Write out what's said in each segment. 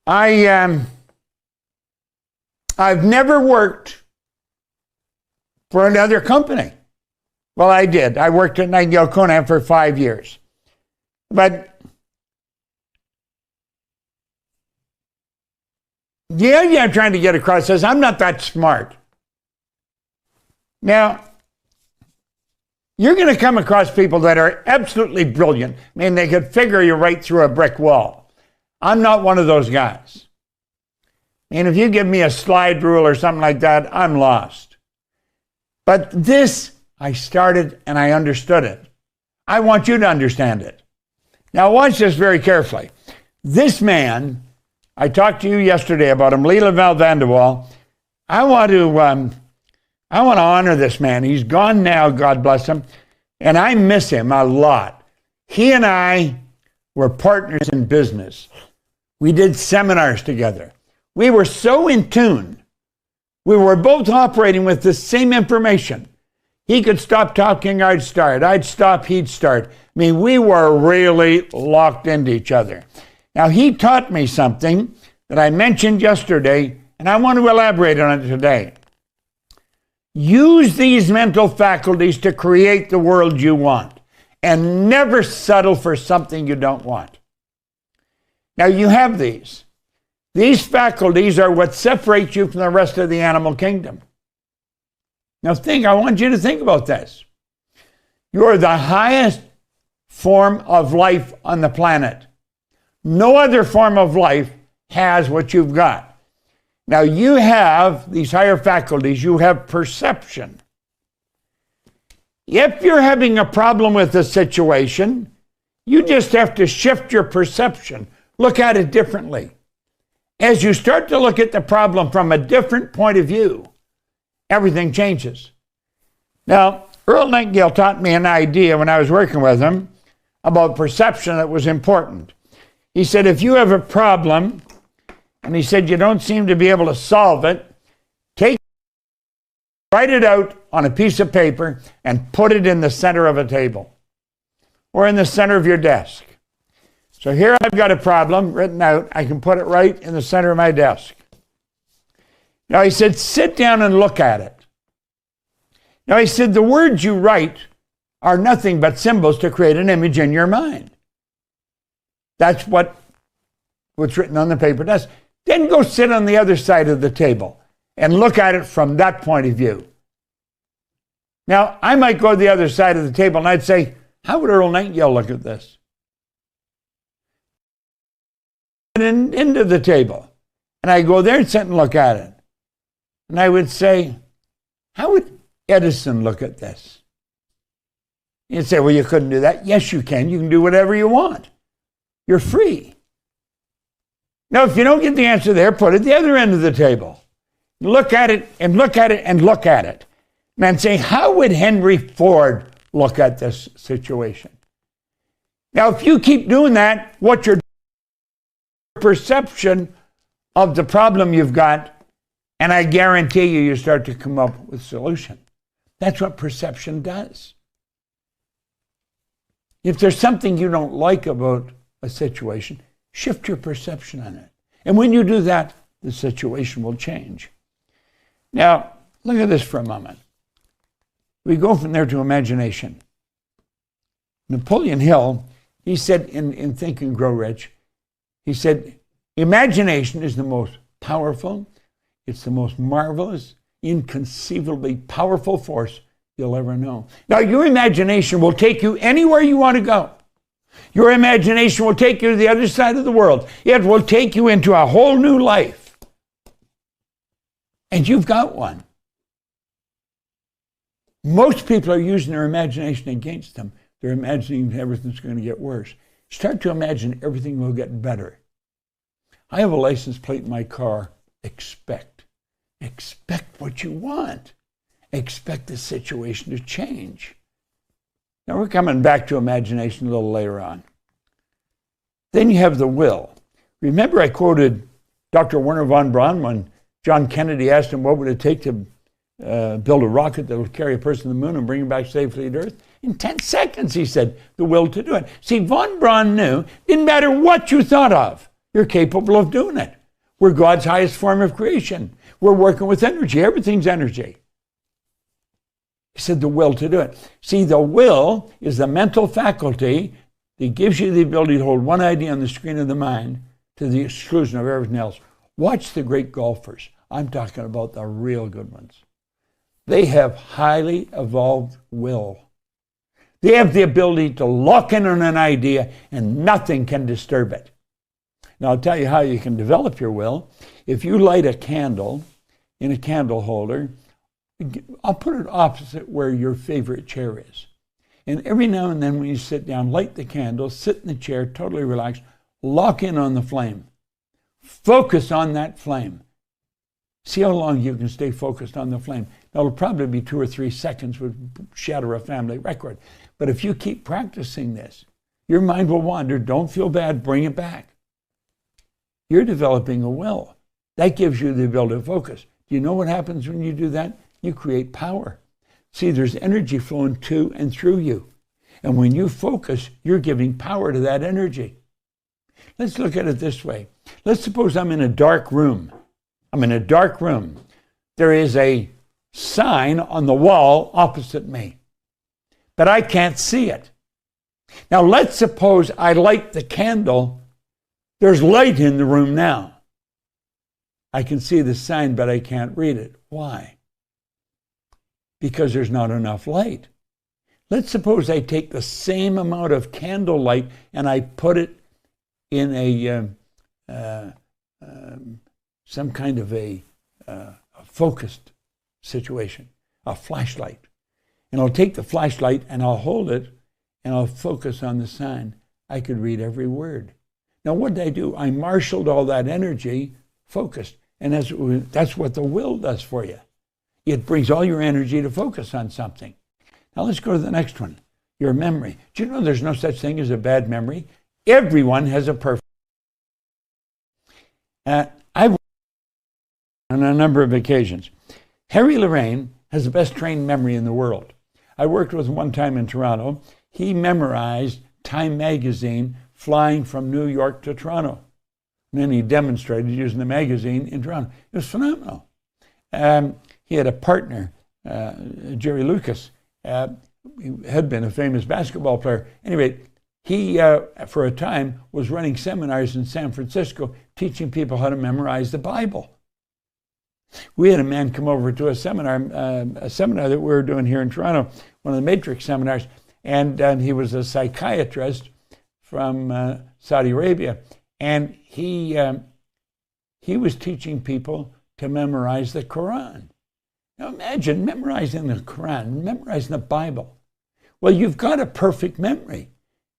I've never worked for another company. Well, I did. I worked at Nightingale Conant for 5 years. But the idea I'm trying to get across is I'm not that smart. Now, you're going to come across people that are absolutely brilliant. I mean, they could figure you right through a brick wall. I'm not one of those guys. And if you give me a slide rule or something like that, I'm lost. But this, I started and I understood it. I want you to understand it. Now watch this very carefully. This man, I talked to you yesterday about him, Leland Van der Waal. I want to honor this man. He's gone now, God bless him, and I miss him a lot. He and I were partners in business. We did seminars together. We were so in tune. We were both operating with the same information. He could stop talking, I'd start. I'd stop, he'd start. I mean, we were really locked into each other. Now, he taught me something that I mentioned yesterday, and I want to elaborate on it today. Use these mental faculties to create the world you want, and never settle for something you don't want. Now, you have these. These faculties are what separates you from the rest of the animal kingdom. Now, I want you to think about this. You're the highest form of life on the planet. No other form of life has what you've got. Now, you have these higher faculties. You have perception. If you're having a problem with a situation, you just have to shift your perception. Look at it differently. As you start to look at the problem from a different point of view, everything changes. Now, Earl Nightingale taught me an idea when I was working with him about perception that was important. He said, if you have a problem, and he said, you don't seem to be able to solve it, write it out on a piece of paper and put it in the center of a table or in the center of your desk. So here I've got a problem written out. I can put it right in the center of my desk. Now he said, sit down and look at it. Now he said, the words you write are nothing but symbols to create an image in your mind. That's what's written on the paper does. Then go sit on the other side of the table and look at it from that point of view. Now, I might go to the other side of the table and I'd say, how would Earl Nightingale look at this? And into the table. And I go there and sit and look at it. And I would say, how would Edison look at this? You'd say, well, you couldn't do that. Yes, you can. You can do whatever you want. You're free. Now, if you don't get the answer there, put it at the other end of the table. Look at it and look at it and look at it. And say, how would Henry Ford look at this situation? Now, if you keep doing that, what your perception of the problem you've got, and I guarantee you start to come up with a solution. That's what perception does. If there's something you don't like about a situation, shift your perception on it. And when you do that, the situation will change. Now, look at this for a moment. We go from there to imagination. Napoleon Hill, he said in Think and Grow Rich, he said, imagination is the most powerful, it's the most marvelous, inconceivably powerful force you'll ever know. Now, your imagination will take you anywhere you want to go. Your imagination will take you to the other side of the world. It will take you into a whole new life. And you've got one. Most people are using their imagination against them. They're imagining everything's going to get worse. Start to imagine everything will get better. I have a license plate in my car. Expect. Expect what you want. Expect the situation to change. Now we're coming back to imagination a little later on. Then you have the will. Remember I quoted Dr. Wernher von Braun when John Kennedy asked him what would it take to build a rocket that would carry a person to the moon and bring him back safely to Earth? In 10 seconds, he said, the will to do it. See, von Braun knew, didn't matter what you thought of. You're capable of doing it. We're God's highest form of creation. We're working with energy. Everything's energy. He said the will to do it. See, the will is the mental faculty that gives you the ability to hold one idea on the screen of the mind to the exclusion of everything else. Watch the great golfers. I'm talking about the real good ones. They have highly evolved will. They have the ability to lock in on an idea and nothing can disturb it. Now, I'll tell you how you can develop your will. If you light a candle in a candle holder, I'll put it opposite where your favorite chair is. And every now and then when you sit down, light the candle, sit in the chair, totally relaxed, lock in on the flame. Focus on that flame. See how long you can stay focused on the flame. Now, it'll probably be 2 or 3 seconds, would shatter a family record. But if you keep practicing this, your mind will wander. Don't feel bad. Bring it back. You're developing a will. That gives you the ability to focus. Do you know what happens when you do that? You create power. See, there's energy flowing to and through you. And when you focus, you're giving power to that energy. Let's look at it this way. Let's suppose I'm in a dark room. I'm in a dark room. There is a sign on the wall opposite me, but I can't see it. Now, let's suppose I light the candle. There's light in the room now. I can see the sign, but I can't read it. Why? Because there's not enough light. Let's suppose I take the same amount of candle light and I put it in some kind of a focused situation, a flashlight. And I'll take the flashlight and I'll hold it and I'll focus on the sign. I could read every word. Now, what did I do? I marshaled all that energy, focused. And that's what the will does for you. It brings all your energy to focus on something. Now, let's go to the next one. Your memory. Do you know there's no such thing as a bad memory? Everyone has a perfect. I've on a number of occasions. Harry Lorraine has the best trained memory in the world. I worked with him one time in Toronto. He memorized Time magazine flying from New York to Toronto. And then he demonstrated using the magazine in Toronto. It was phenomenal. He had a partner, Jerry Lucas, he had been a famous basketball player. Anyway, he, for a time, was running seminars in San Francisco, teaching people how to memorize the Bible. We had a man come over to a seminar that we were doing here in Toronto, one of the Matrix seminars, and he was a psychiatrist from Saudi Arabia, and he was teaching people to memorize the Quran. Now imagine memorizing the Quran, memorizing the Bible. Well, you've got a perfect memory.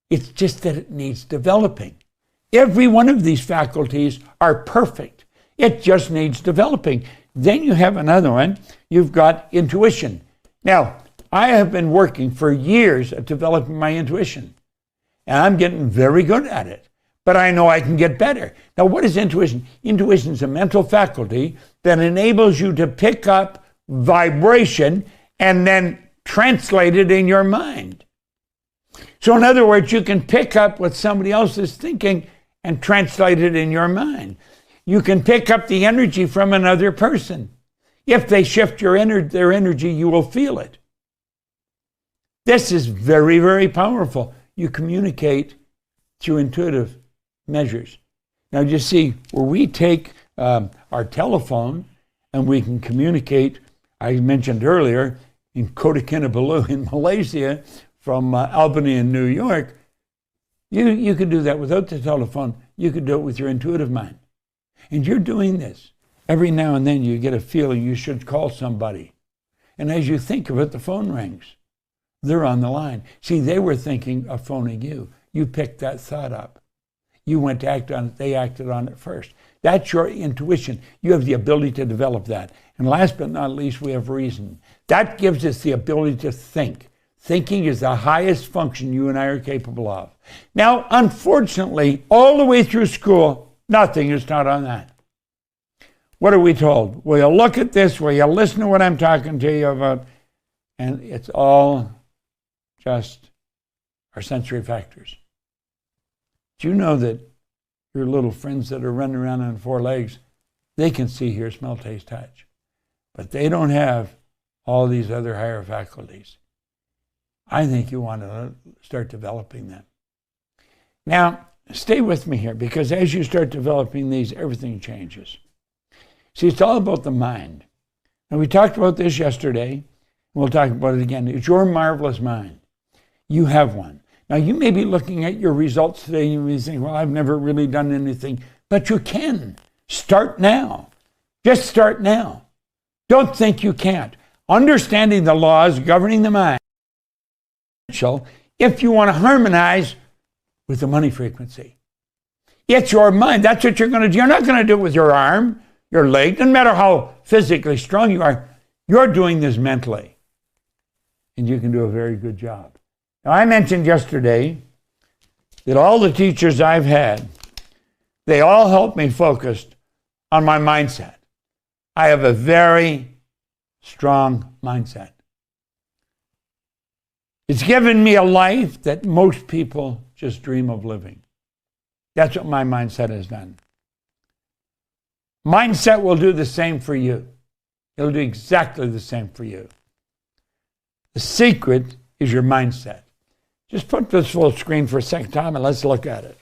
It's just that it needs developing. Every one of these faculties are perfect. It just needs developing. Then you have another one. You've got intuition. Now, I have been working for years at developing my intuition, and I'm getting very good at it. But I know I can get better. Now, what is intuition? Intuition is a mental faculty that enables you to pick up vibration and then translate it in your mind. So in other words, you can pick up what somebody else is thinking and translate it in your mind. You can pick up the energy from another person. If they shift their energy, you will feel it. This is very, very powerful. You communicate through intuitive measures. Now, you see, where we take our telephone and we can communicate, I mentioned earlier, in Kota Kinabalu in Malaysia, from Albany in New York, you could do that without the telephone. You could do it with your intuitive mind. And you're doing this. Every now and then you get a feeling you should call somebody. And as you think of it, the phone rings. They're on the line. See, they were thinking of phoning you. You picked that thought up. You went to act on it. They acted on it first. That's your intuition. You have the ability to develop that. And last but not least, we have reason. That gives us the ability to think. Thinking is the highest function you and I are capable of. Now, unfortunately, all the way through school, nothing is taught on that. What are we told? Well, you look at this, well, you listen to what I'm talking to you about, and it's all just our sensory factors. Do you know that your little friends that are running around on four legs, they can see, hear, smell, taste, touch. But they don't have all these other higher faculties. I think you want to start developing them. Now, stay with me here, because as you start developing these, everything changes. See, it's all about the mind. And we talked about this yesterday, and we'll talk about it again. It's your marvelous mind. You have one. Now, you may be looking at your results today and you may think, well, I've never really done anything. But you can. Start now. Just start now. Don't think you can't. Understanding the laws governing the mind, if you want to harmonize with the money frequency. It's your mind. That's what you're going to do. You're not going to do it with your arm, your leg. Doesn't matter how physically strong you are. You're doing this mentally. And you can do a very good job. Now, I mentioned yesterday that all the teachers I've had, they all helped me focus on my mindset. I have a very strong mindset. It's given me a life that most people just dream of living. That's what my mindset has done. Mindset will do the same for you. It'll do exactly the same for you. The secret is your mindset. Just put this full screen for a second time and let's look at it.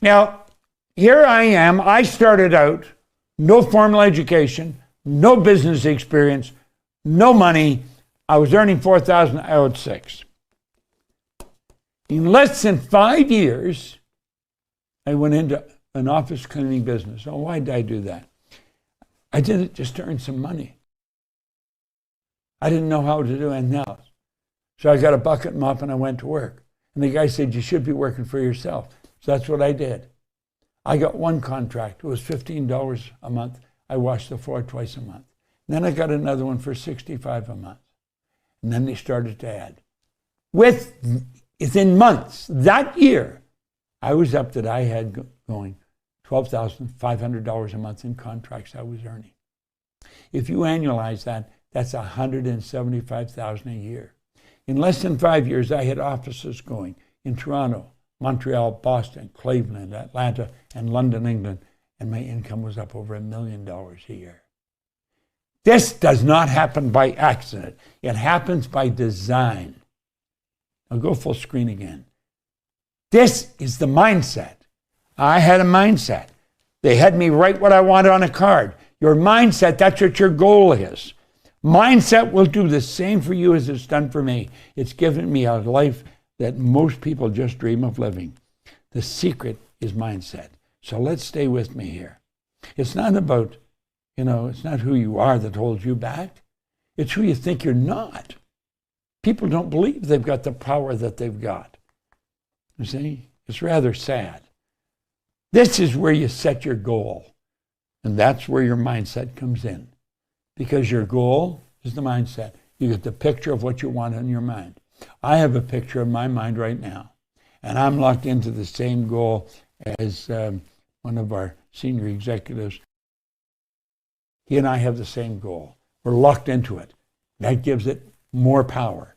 Now, here I am. I started out, no formal education, no business experience, no money. I was earning $4,000, I owed $6,000. In less than 5 years, I went into an office cleaning business. Oh, why did I do that? I did it just to earn some money. I didn't know how to do anything else. So I got a bucket and mop and I went to work. And the guy said, you should be working for yourself. So that's what I did. I got one contract. It was $15 a month. I washed the floor twice a month. And then I got another one for $65 a month. And then they started to add. Within months, that year, I was up that I had going $12,500 a month in contracts I was earning. If you annualize that, that's $175,000 a year. In less than 5 years, I had offices going in Toronto, Montreal, Boston, Cleveland, Atlanta, and London, England, and my income was up over $1 million a year. This does not happen by accident. It happens by design. I'll go full screen again. This is the mindset. I had a mindset. They had me write what I wanted on a card. Your mindset, that's what your goal is. Mindset will do the same for you as it's done for me. It's given me a life that most people just dream of living. The secret is mindset. So let's stay with me here. It's not about, it's not who you are that holds you back. It's who you think you're not. People don't believe they've got the power that they've got. You see, it's rather sad. This is where you set your goal. And that's where your mindset comes in. Because your goal is the mindset. You get the picture of what you want in your mind. I have a picture in my mind right now. And I'm locked into the same goal as one of our senior executives. He and I have the same goal. We're locked into it. That gives it more power.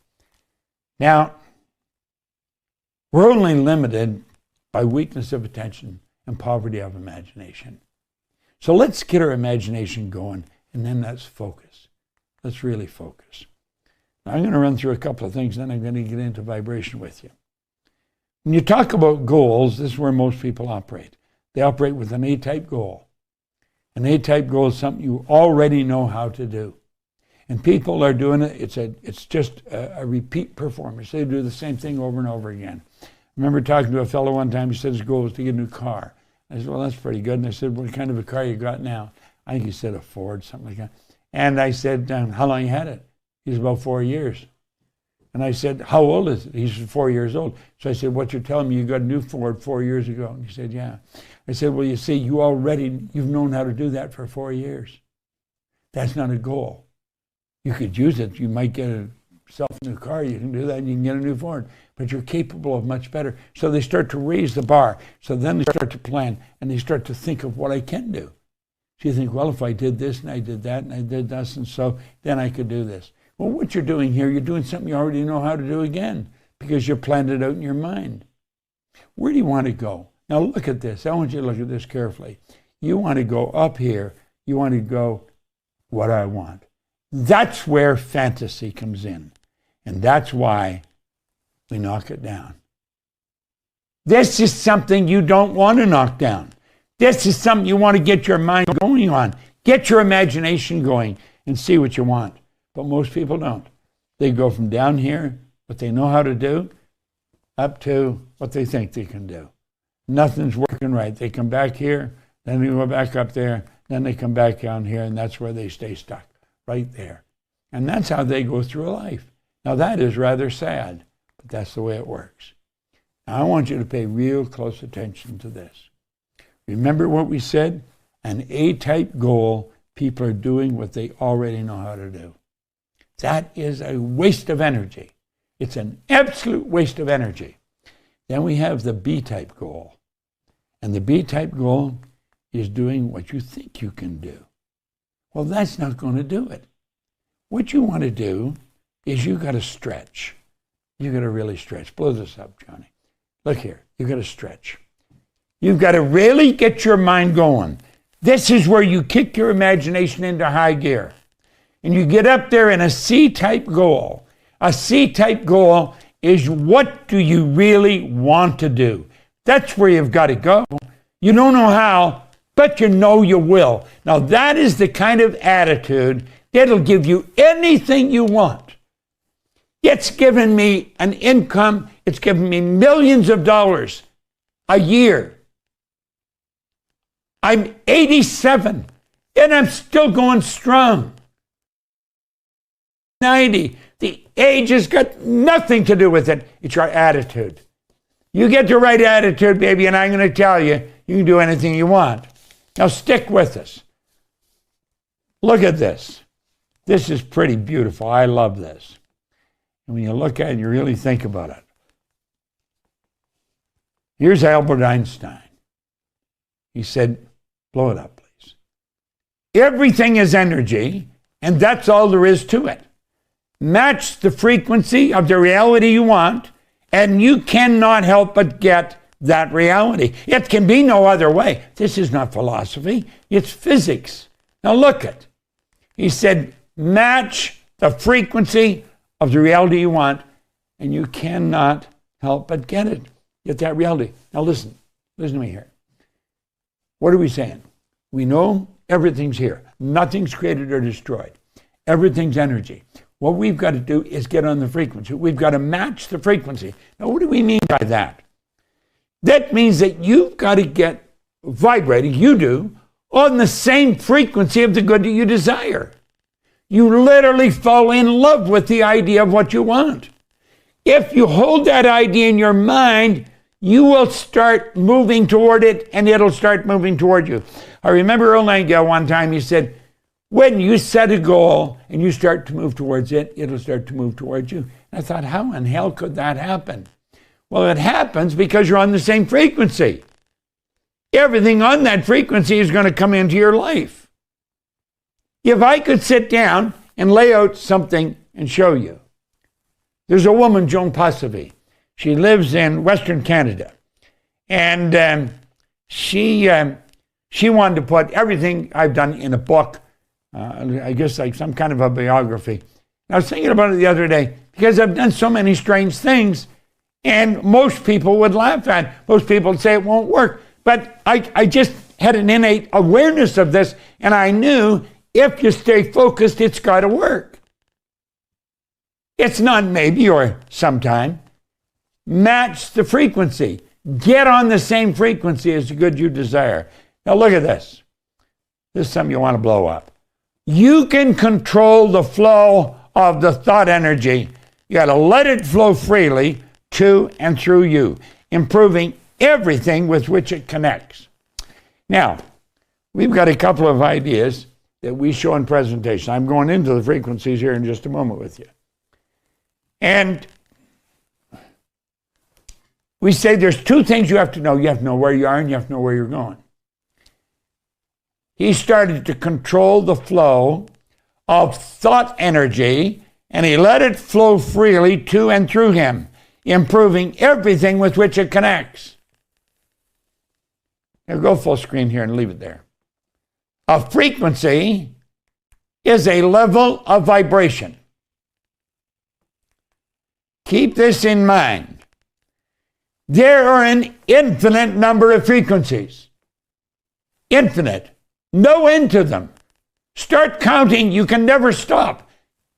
Now, we're only limited by weakness of attention and poverty of imagination. So let's get our imagination going, and then let's focus. Let's really focus. Now, I'm going to run through a couple of things, then I'm going to get into vibration with you. When you talk about goals, this is where most people operate. They operate with an A-type goal. An A-type goal is something you already know how to do. And people are doing it, it's just a repeat performance. They do the same thing over and over again. I remember talking to a fellow one time, he said his goal was to get a new car. I said, well, that's pretty good. And I said, what kind of a car you got now? I think he said a Ford, something like that. And I said, how long you had it? He's about 4 years. And I said, how old is it? He's 4 years old. So I said, what you're telling me, you got a new Ford 4 years ago? And he said, yeah. I said, well, you see, you've known how to do that for 4 years. That's not a goal. You could use it. You might get yourself a new car. You can do that and you can get a new Ford. But you're capable of much better. So they start to raise the bar. So then they start to plan and they start to think of what I can do. So you think, well, if I did this and I did that and I did this and so, then I could do this. Well, what you're doing here, you're doing something you already know how to do again because you planned it out in your mind. Where do you want to go? Now look at this. I want you to look at this carefully. You want to go up here. You want to go what I want. That's where fantasy comes in. And that's why we knock it down. This is something you don't want to knock down. This is something you want to get your mind going on. Get your imagination going and see what you want. But most people don't. They go from down here, what they know how to do, up to what they think they can do. Nothing's working right. They come back here, then they go back up there, then they come back down here, and that's where they stay stuck, right there. And that's how they go through life. Now that is rather sad, but that's the way it works. Now I want you to pay real close attention to this. Remember what we said? An A-type goal, people are doing what they already know how to do. That is a waste of energy. It's an absolute waste of energy. Then we have the B-type goal. And the B-type goal is doing what you think you can do. Well, that's not going to do it. What you want to do is you got to stretch. You got to really stretch. Blow this up, Johnny. Look here. You got to stretch. You've got to really get your mind going. This is where you kick your imagination into high gear. And you get up there in a C-type goal. A C-type goal is what do you really want to do? That's where you've got to go. You don't know how, but you know you will. Now that is the kind of attitude that'll give you anything you want. It's given me an income. It's given me millions of dollars a year. I'm 87 and I'm still going strong. 90. The age has got nothing to do with it. It's your attitude. You get the right attitude, baby, and I'm going to tell you, you can do anything you want. Now stick with us. Look at this. This is pretty beautiful. I love this. And when you look at it, you really think about it. Here's Albert Einstein. He said, blow it up, please. Everything is energy, and that's all there is to it. Match the frequency of the reality you want, and you cannot help but get that reality. It can be no other way. This is not philosophy. It's physics. Now look at. He said, match the frequency of the reality you want, and you cannot help but get it. Get that reality. Now listen to me here. What are we saying? We know everything's here. Nothing's created or destroyed. Everything's energy. What we've got to do is get on the frequency. We've got to match the frequency. Now, what do we mean by that? That means that you've got to get vibrating, you do, on the same frequency of the good that you desire. You literally fall in love with the idea of what you want. If you hold that idea in your mind, you will start moving toward it, and it'll start moving toward you. I remember Earl Nightingale one time, he said, when you set a goal and you start to move towards it, it'll start to move towards you. And I thought, how in hell could that happen? Well, it happens because you're on the same frequency. Everything on that frequency is going to come into your life. If I could sit down and lay out something and show you. There's a woman, Joan Passavi. She lives in Western Canada. And she wanted to put everything I've done in a book. I guess like some kind of a biography. And I was thinking about it the other day because I've done so many strange things, and most people would laugh at it. Most people would say it won't work. But I just had an innate awareness of this, and I knew if you stay focused, it's got to work. It's not maybe or sometime. Match the frequency. Get on the same frequency as the good you desire. Now look at this. This is something you want to blow up. You can control the flow of the thought energy. You got to let it flow freely to and through you, improving everything with which it connects. Now, we've got a couple of ideas that we show in presentation. I'm going into the frequencies here in just a moment with you. And we say there's two things you have to know. You have to know where you are and you have to know where you're going. He started to control the flow of thought energy, and he let it flow freely to and through him, improving everything with which it connects. Now go full screen here and leave it there. A frequency is a level of vibration. Keep this in mind. There are an infinite number of frequencies. Infinite. No end to them. Start counting, you can never stop.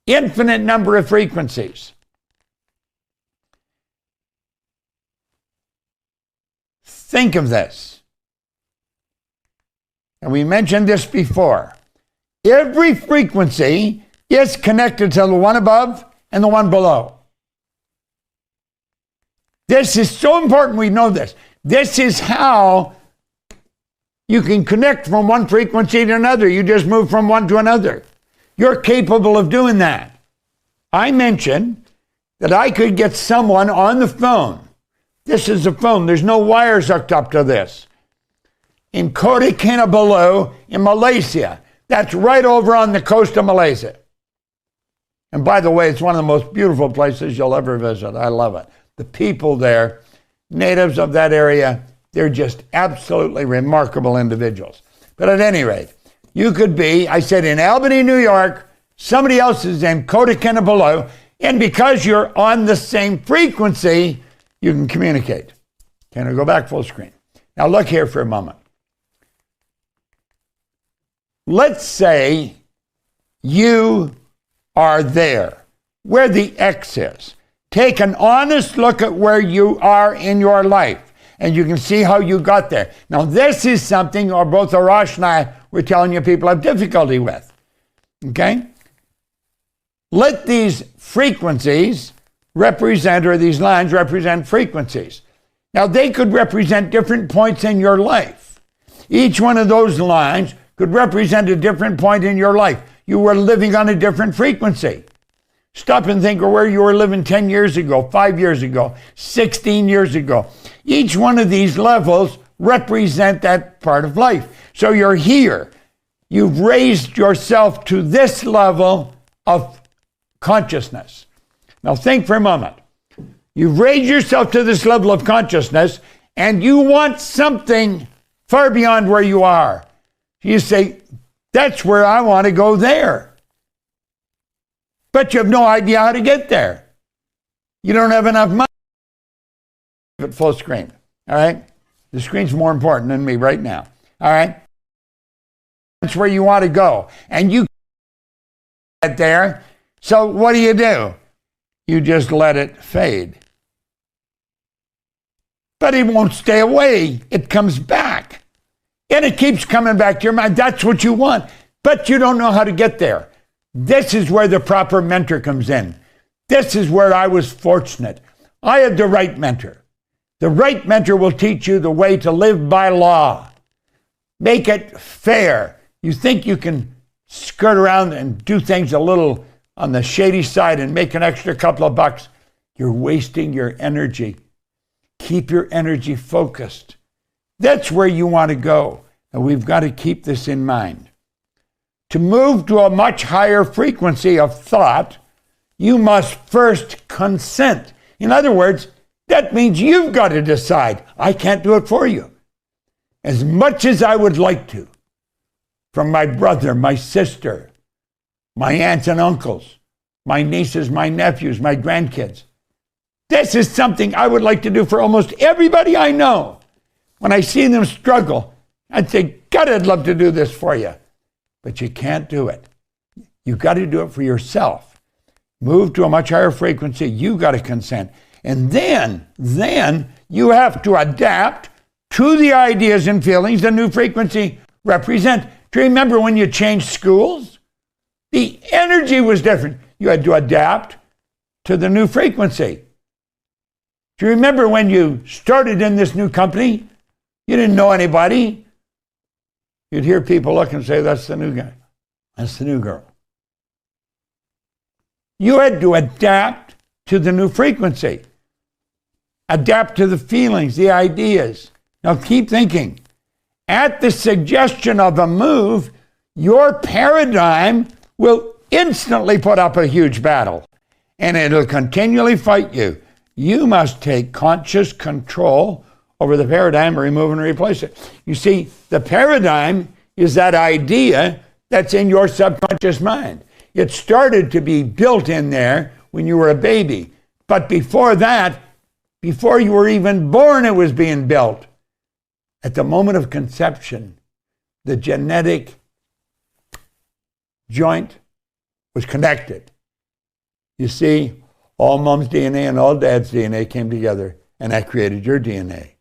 Infinite number of frequencies. Think of this. And we mentioned this before. Every frequency is connected to the one above and the one below. This is so important we know this. This is how you can connect from one frequency to another. You just move from one to another. You're capable of doing that. I mentioned that I could get someone on the phone. This is a phone. There's no wires hooked up to this. In Kota Kinabalu in Malaysia. That's right over on the coast of Malaysia. And by the way, it's one of the most beautiful places you'll ever visit. I love it. The people there, natives of that area, they're just absolutely remarkable individuals. But at any rate, you could be, I said, in Albany, New York, somebody else is in Kota Kinabalu, and because you're on the same frequency, you can communicate. Can I go back full screen? Now look here for a moment. Let's say you are there, where the X is. Take an honest look at where you are in your life, and you can see how you got there. Now, this is something both Arash and I were telling you people have difficulty with. Okay? Let these frequencies represent, or these lines represent frequencies. Now, they could represent different points in your life. Each one of those lines could represent a different point in your life. You were living on a different frequency. Stop and think of where you were living 10 years ago, 5 years ago, 16 years ago. Each one of these levels represent that part of life. So you're here. You've raised yourself to this level of consciousness. Now think for a moment. You've raised yourself to this level of consciousness, and you want something far beyond where you are. You say, that's where I want to go there. But you have no idea how to get there. You don't have enough money. At full screen, all right? The screen's more important than me right now, all right? That's where you want to go. And you get there, so what do? You just let it fade. But it won't stay away. It comes back. And it keeps coming back to your mind. That's what you want. But you don't know how to get there. This is where the proper mentor comes in. This is where I was fortunate. I had the right mentor. The right mentor will teach you the way to live by law. Make it fair. You think you can skirt around and do things a little on the shady side and make an extra couple of bucks. You're wasting your energy. Keep your energy focused. That's where you want to go. And we've got to keep this in mind. To move to a much higher frequency of thought, you must first consent. In other words, that means you've got to decide. I can't do it for you. As much as I would like to, from my brother, my sister, my aunts and uncles, my nieces, my nephews, my grandkids. This is something I would like to do for almost everybody I know. When I see them struggle, I'd say, God, I'd love to do this for you. But you can't do it. You've got to do it for yourself. Move to a much higher frequency. You've got to consent. And then you have to adapt to the ideas and feelings the new frequency represent. Do you remember when you changed schools? The energy was different. You had to adapt to the new frequency. Do you remember when you started in this new company? You didn't know anybody. You'd hear people look and say, that's the new guy. That's the new girl. You had to adapt to the new frequency. Adapt to the feelings, the ideas. Now keep thinking. At the suggestion of a move, your paradigm will instantly put up a huge battle, and it'll continually fight you. You must take conscious control over the paradigm, or remove and replace it. You see, the paradigm is that idea that's in your subconscious mind. It started to be built in there when you were a baby. But before that, before you were even born, it was being built. At the moment of conception, the genetic joint was connected. You see, all mom's DNA and all dad's DNA came together, and that created your DNA.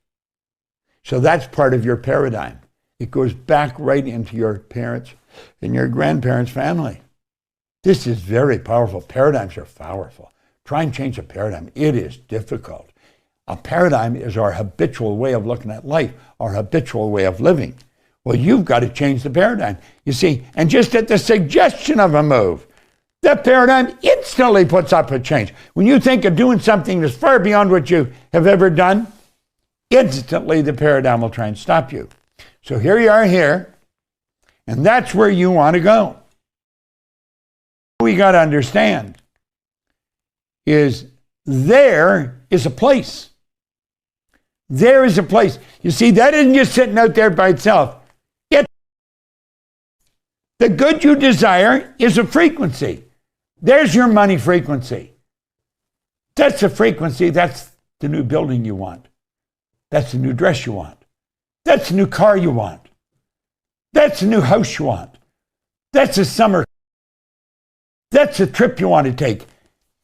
So that's part of your paradigm. It goes back right into your parents' and your grandparents' family. This is very powerful. Paradigms are powerful. Try and change a paradigm. It is difficult. A paradigm is our habitual way of looking at life, our habitual way of living. Well, you've got to change the paradigm. You see, and just at the suggestion of a move, that paradigm instantly puts up a change. When you think of doing something that's far beyond what you have ever done, instantly the paradigm will try and stop you. So here you are here, and that's where you want to go. We got to understand is there is a place. There is a place. You see, that isn't just sitting out there by itself. The good you desire is a frequency. There's your money frequency. That's the frequency. That's the new building you want. That's the new dress you want. That's the new car you want. That's the new house you want. That's the summer. That's the trip you want to take.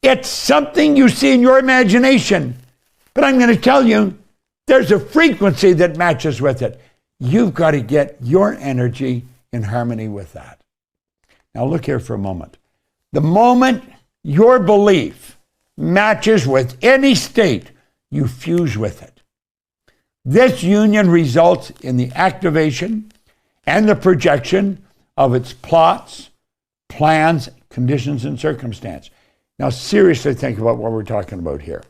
It's something you see in your imagination. But I'm going to tell you, there's a frequency that matches with it. You've got to get your energy in harmony with that. Now look here for a moment. The moment your belief matches with any state, you fuse with it. This union results in the activation and the projection of its plots, plans, conditions, and circumstance. Now seriously think about what we're talking about here.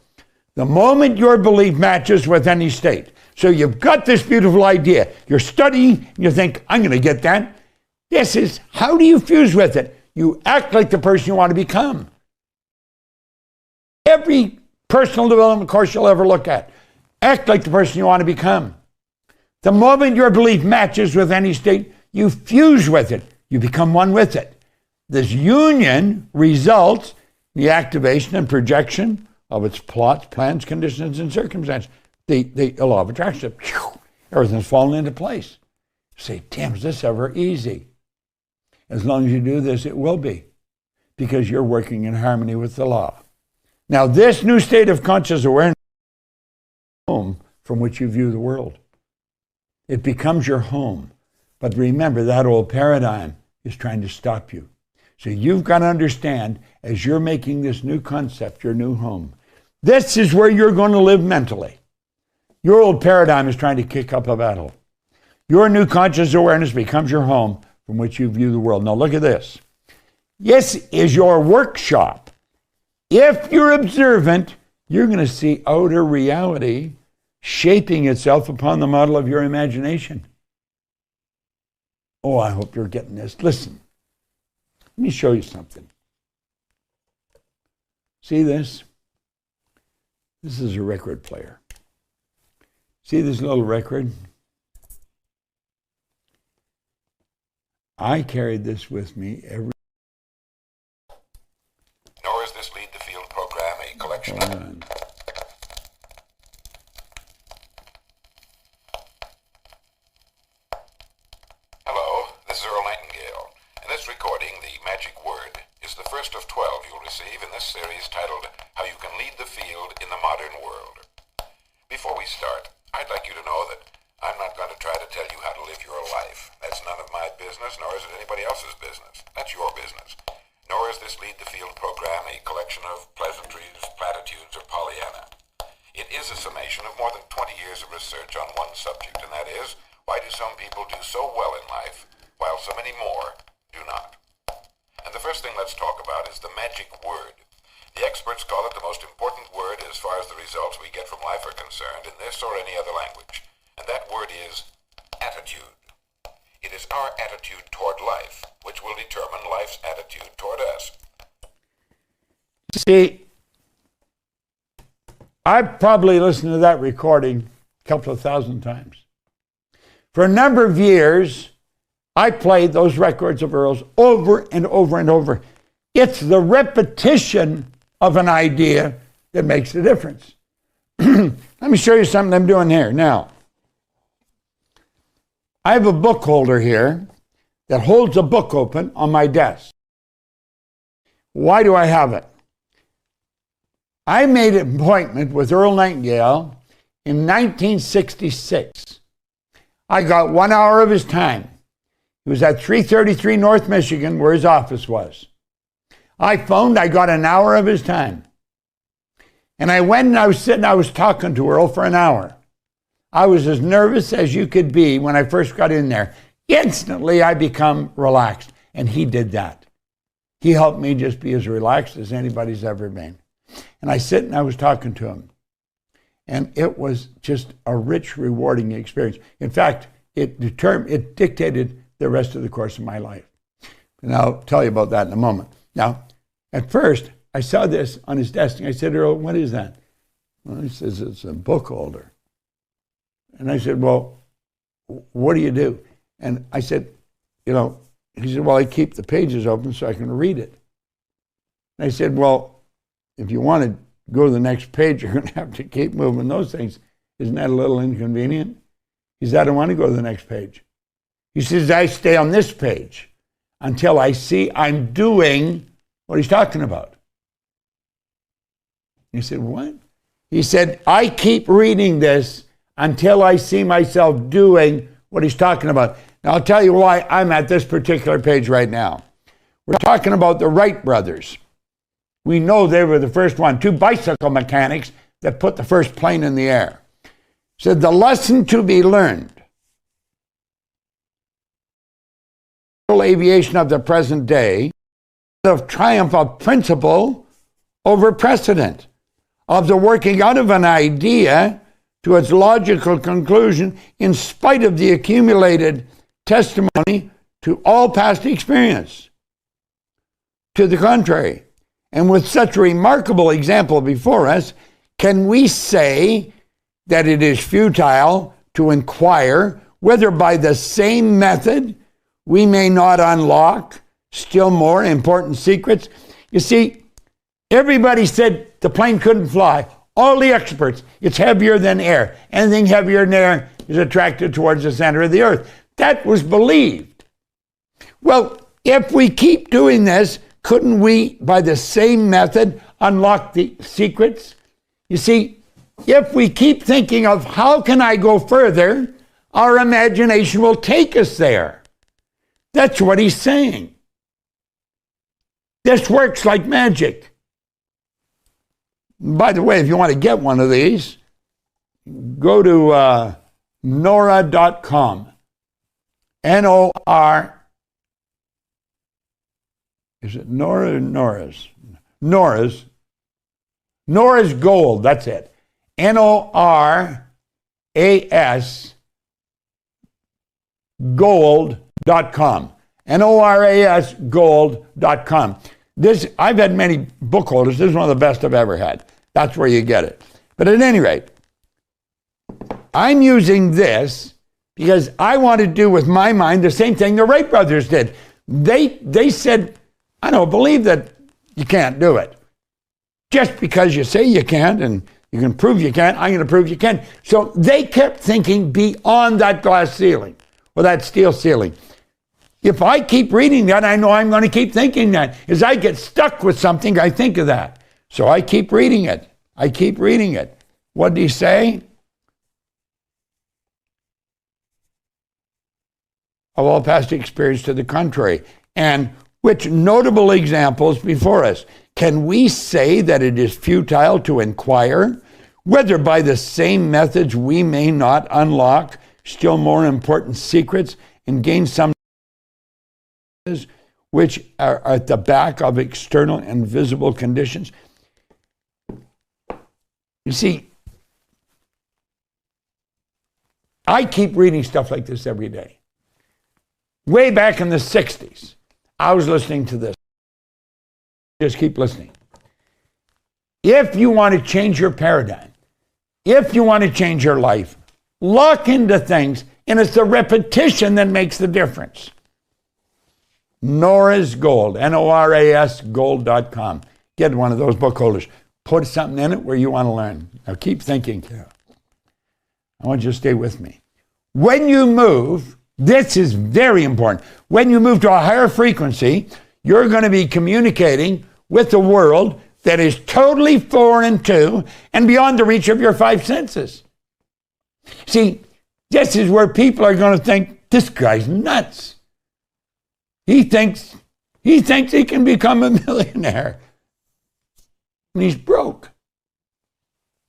The moment your belief matches with any state, so you've got this beautiful idea, you're studying, and you think, I'm going to get that. This is, how do you fuse with it? You act like the person you want to become. Every personal development course you'll ever look at, act like the person you want to become. The moment your belief matches with any state, you fuse with it. You become one with it. This union results in the activation and projection of its plots, plans, conditions, and circumstances. The law of attraction. Everything's falling into place. You say, damn, is this ever easy? As long as you do this, it will be, because you're working in harmony with the law. Now, this new state of conscious awareness is the home from which you view the world. It becomes your home. But remember, that old paradigm is trying to stop you. So you've got to understand, as you're making this new concept, your new home, this is where you're going to live mentally. Your old paradigm is trying to kick up a battle. Your new conscious awareness becomes your home from which you view the world. Now look at this. This is your workshop. If you're observant, you're going to see outer reality shaping itself upon the model of your imagination. Oh, I hope you're getting this. Listen, let me show you something. See this? This is a record player. See this little record? I carried this with me every... Nor is this Lead the Field program a collection of... Hello, this is Earl Nightingale. In this recording, the magic word is the first of 12 you'll receive in this series titled How You Can Lead the Field in the Modern World. Before we start, I'd like you to know that I'm not going to try to tell you how to live your life. That's none of my business, nor is it anybody else's business. That's your business. Nor is this Lead the Field program a collection of pleasantries, platitudes, or Pollyanna. It is a summation of more than 20 years of research on one subject, and that is, why do some people do so well in life, while so many more do not? And the first thing let's talk about is the magic word. The experts call it the most important word as far as the results we get from life are concerned in this or any other language. And that word is attitude. It is our attitude toward life which will determine life's attitude toward us. See, I probably listened to that recording couple of thousand times. For a number of years, I played those records of Earl's over and over and over. It's the repetition of an idea that makes the difference. Let me show you something I'm doing here. Now, I have a book holder here that holds a book open on my desk. Why do I have it? I made an appointment with Earl Nightingale in 1966. I got 1 hour of his time. It was at 333 North Michigan, where his office was. I phoned, I got an hour of his time. And I went and I was talking to Earl for an hour. I was as nervous as you could be when I first got in there. Instantly, I become relaxed, and he did that. He helped me just be as relaxed as anybody's ever been. And I sit and I was talking to him. And it was just a rich, rewarding experience. In fact, it dictated the rest of the course of my life. And I'll tell you about that in a moment. Now, at first, I saw this on his desk, and I said, Earl, what is that? Well, he says, it's a book holder. And I said, well, what do you do? And I said, he said, well, I keep the pages open so I can read it. And I said, well, if you want to go to the next page, you're going to have to keep moving those things. Isn't that a little inconvenient? He said, I don't want to go to the next page. He says, I stay on this page until I see I'm doing what he's talking about. He said, what? He said, I keep reading this until I see myself doing what he's talking about. Now, I'll tell you why I'm at this particular page right now. We're talking about the Wright brothers. We know they were the first one, 2 bicycle mechanics that put the first plane in the air. Said the lesson to be learned. Aviation of the present day, the triumph of principle over precedent, of the working out of an idea to its logical conclusion in spite of the accumulated testimony to all past experience. To the contrary, and with such a remarkable example before us, can we say that it is futile to inquire whether by the same method we may not unlock still more important secrets? You see, everybody said the plane couldn't fly. All the experts, it's heavier than air. Anything heavier than air is attracted towards the center of the earth. That was believed. Well, if we keep doing this, couldn't we, by the same method, unlock the secrets? You see, if we keep thinking of how can I go further, our imagination will take us there. That's what he's saying. This works like magic. By the way, if you want to get one of these, go to Nora.com. N-O-R. Is it Nora or Nora's? Nora's. Nora's Gold, that's it. N-O-R-A-S Gold.com. N-O-R-A-S Gold.com. I've had many book holders. This is one of the best I've ever had. That's where you get it. But at any rate, I'm using this because I want to do with my mind the same thing the Wright brothers did. They said, I don't believe that you can't do it. Just because you say you can't and you can prove you can't, I'm going to prove you can. So they kept thinking beyond that glass ceiling or that steel ceiling. If I keep reading that, I know I'm going to keep thinking that. As I get stuck with something, I think of that. So I keep reading it. I keep reading it. What did he say? Of all past experience to the contrary. And which notable examples before us? Can we say that it is futile to inquire whether by the same methods we may not unlock still more important secrets and gain some which are at the back of external and visible conditions? You see, I keep reading stuff like this every day. Way back in the 60s, I was listening to this. Just keep listening. If you want to change your paradigm, if you want to change your life, Lock into things, and it's the repetition that makes the difference. Nora's Gold, Noras gold.com. Get one of those book holders. Put something in it where you want to learn. Now keep thinking here. I want you to stay with me. When you move, this is very important. When you move to a higher frequency, you're going to be communicating with the world that is totally foreign to and beyond the reach of your five senses. See, this is where people are going to think, this guy's nuts. He thinks he can become a millionaire. And he's broke.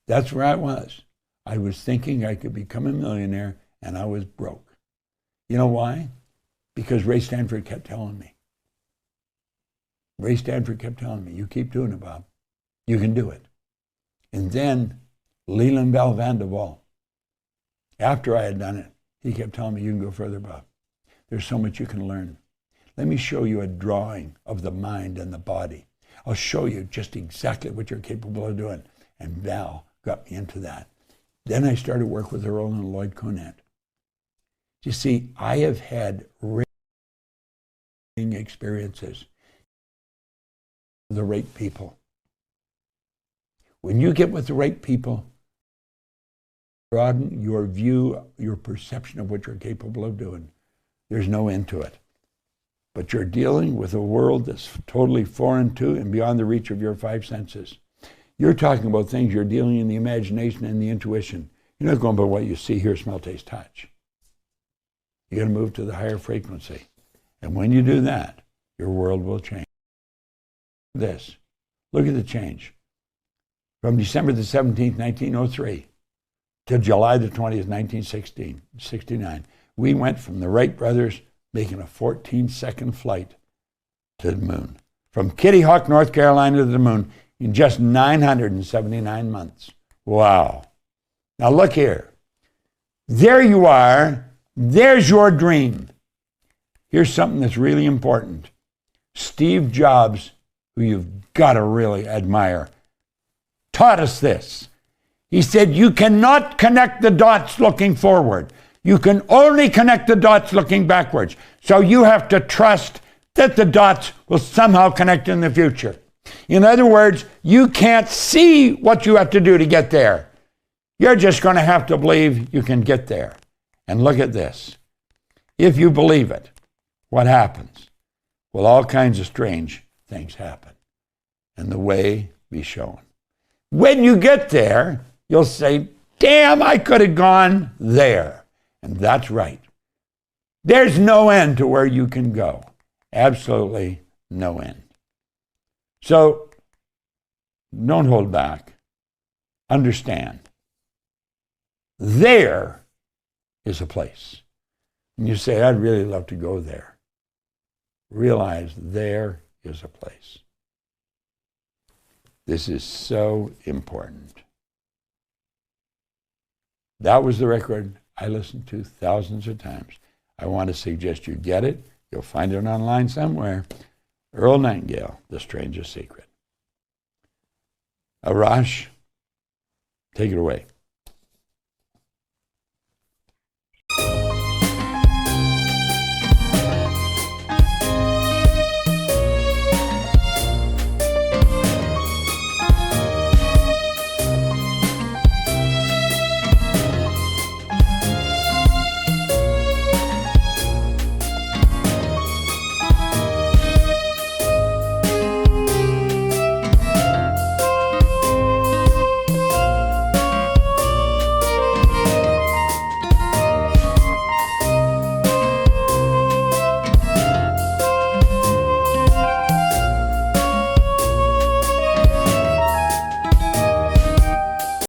That's where I was. I was thinking I could become a millionaire, and I was broke. You know why? Because Ray Stanford kept telling me. Ray Stanford kept telling me, you keep doing it, Bob. You can do it. And then Leland Bell Van de Waal, after I had done it, he kept telling me, you can go further, Bob. There's so much you can learn. Let me show you a drawing of the mind and the body. I'll show you just exactly what you're capable of doing. And Val got me into that. Then I started work with Earl and Lloyd Conant. You see, I have had experiences with the right people. When you get with the right people, broaden your view, your perception of what you're capable of doing. There's no end to it. But you're dealing with a world that's totally foreign to and beyond the reach of your five senses. You're talking about things you're dealing in the imagination and the intuition. You're not going by what you see, hear, smell, taste, touch. You got to move to the higher frequency. And when you do that, your world will change. This. Look at the change. From December the 17th, 1903 to July the 20th, 1969, we went from the Wright brothers making a 14-second flight to the moon. From Kitty Hawk, North Carolina to the moon in just 979 months. Wow. Now look here. There you are. There's your dream. Here's something that's really important. Steve Jobs, who you've got to really admire, taught us this. He said, you cannot connect the dots looking forward. You can only connect the dots looking backwards. So you have to trust that the dots will somehow connect in the future. In other words, you can't see what you have to do to get there. You're just going to have to believe you can get there. And look at this. If you believe it, what happens? Well, all kinds of strange things happen. And the way be shown. When you get there, you'll say, damn, I could have gone there. And that's right. There's no end to where you can go. Absolutely no end. So don't hold back. Understand. There is a place. And you say, I'd really love to go there. Realize there is a place. This is so important. That was the record I listened to thousands of times. I want to suggest you get it. You'll find it online somewhere. Earl Nightingale, The Strangest Secret. Arash, take it away.